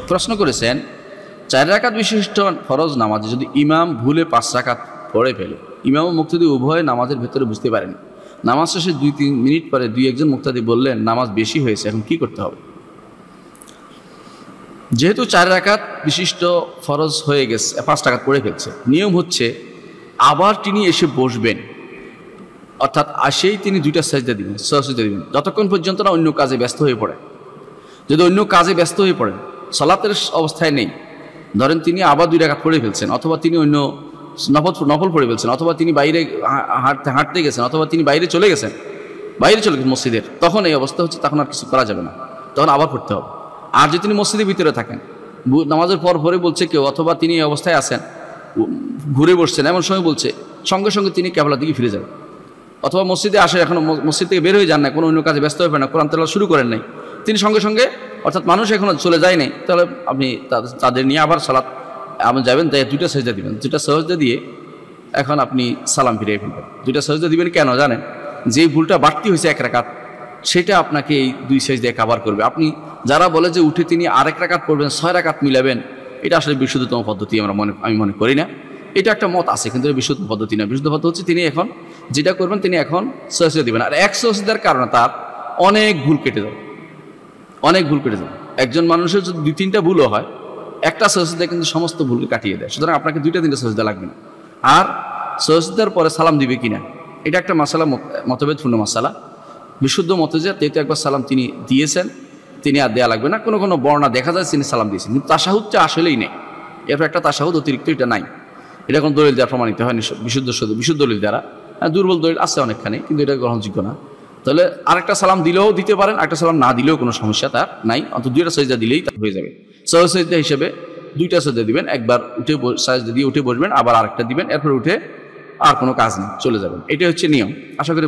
প্রশ্ন করেছেন 4 রাকাত বিশিষ্ট ফরজ নামাজে যদি ইমাম ভুলে 5 রাকাত পড়ে ফেলে, ইমাম ও মুক্তাদি উভয় নামাজের ভেতরে বুঝতে পারেন, নামাজ শেষে 2-3 মিনিট পরে 2-1 জন মুক্তাদি বললেন নামাজ বেশি হয়েছে, এখন কি করতে হবে? যেহেতু 4 রাকাত বিশিষ্ট ফরজ হয়ে গেছে, 5 রাকাত পড়ে ফেলছে, নিয়ম হচ্ছে আবার তিনি এসে বসবেন, অর্থাৎ আসেই তিনি 2টা সাজদা দিবেন, সাজদা দিবেন যতক্ষণ পর্যন্ত না অন্য কাজে ব্যস্ত হয়ে পড়ে। যদি অন্য কাজে ব্যস্ত হয়ে পড়েন, সালাতের অবস্থায় নেই, ধরেন তিনি আবার 2 রাকাত পড়ে ফেলছেন, অথবা তিনি অন্য নফল পড়ে ফেলছেন, অথবা তিনি বাইরে হাঁটতে গেছেন, অথবা তিনি বাইরে চলে গেছেন মসজিদের, তখন এই অবস্থা হচ্ছে, তখন আর কিছু করা যাবে না, তখন আবার পড়তে হবে। আর যদি তিনি মসজিদের ভিতরে থাকেন, নামাজের পর পরে বলছে কেউ, অথবা তিনি এই অবস্থায় আছেন, ঘুরে বসছেন, এমন সময় বলছে, সঙ্গে সঙ্গে তিনি কেবলার দিকে ফিরে যাবেন, অথবা মসজিদে আসে, এখনো মসজিদ থেকে বের হয়ে যান না, কোনো অন্য কাজে ব্যস্ত হয়ে পড়েন না, কোরআন তেলাওয়াত শুরু করেন নাই, তিনি সঙ্গে সঙ্গে, অর্থাৎ মানুষ এখনো চলে যায় নাই, তাহলে আপনি তাদের নিয়ে আবার সালাত আপনি যাবেন, তাই 2টা সাজদা দিবেন, 2টা সাজদা দিয়ে এখন আপনি সালাম ফিরিয়ে ফেলবেন। 2টা সাজদা দিবেন কেন জানেন? যে ভুলটা বাড়তি হয়েছে 1 রাকাত, সেটা আপনাকে এই 2 সাজদায় কভার করবে। আপনি যারা বলে যে উঠে তিনি আরেক রাকাত পড়বেন, 6 রাকাত মিলাবেন, এটা আসলে বিশুদ্ধতম পদ্ধতি আমি মনে করি না। এটা একটা মত আছে, কিন্তু বিশুদ্ধ পদ্ধতি না। বিশুদ্ধ পদ্ধতি হচ্ছে তিনি এখন যেটা করবেন, তিনি এখন সাজদা দিবেন, আর 1 সাজদার কারণে তার অনেক ভুল কেটে যাবে, অনেক ভুল কেটে যাবে। একজন মানুষের যদি 2-3টা ভুলও হয়, একটা সাজদা কিন্তু সমস্ত ভুলকে কাটিয়ে দেয়। সুতরাং আপনাকে 2টা-3টা সাজদা লাগবে না। আর সাজদার পরে সালাম দিবে কিনা, এটা একটা মাসালা, মতভেদপূর্ণ মাসালা। বিশুদ্ধ মতে যে যেহেতু একবার সালাম তিনি দিয়েছেন, তিনি আর দেয়া লাগবে না। কোনো কোনো বর্ণনা দেখা যায় তিনি সালাম দিয়েছেন, কিন্তু তাশাহুদটা আসলেই নেই, এরপর একটা তাশাহুদ অতিরিক্ত এটা নাই। এটা কোনো দলিল দ্বারা প্রমাণিত হয়নি, বিশুদ্ধ দলিল দ্বারা। দুর্বল দলিল আছে অনেকখানি, কিন্তু এটা গ্রহণযোগ্য না। তাহলে আরেকটা সালাম দিলেও দিতে পারেন, আরেকটা সালাম না দিলেও কোনো সমস্যা তার নাই, অন্তত 2টা সাজদা দিলেই তা হয়ে যাবে। সাজদা হিসেবে 2টা সাজদা দিবেন, একবার উঠে সাজদা দিয়ে উঠে বসবেন, আবার আরেকটা দিবেন, এরপর উঠে আর কোনো কাজ নেই, চলে যাবেন। এটা হচ্ছে নিয়ম। আশা করি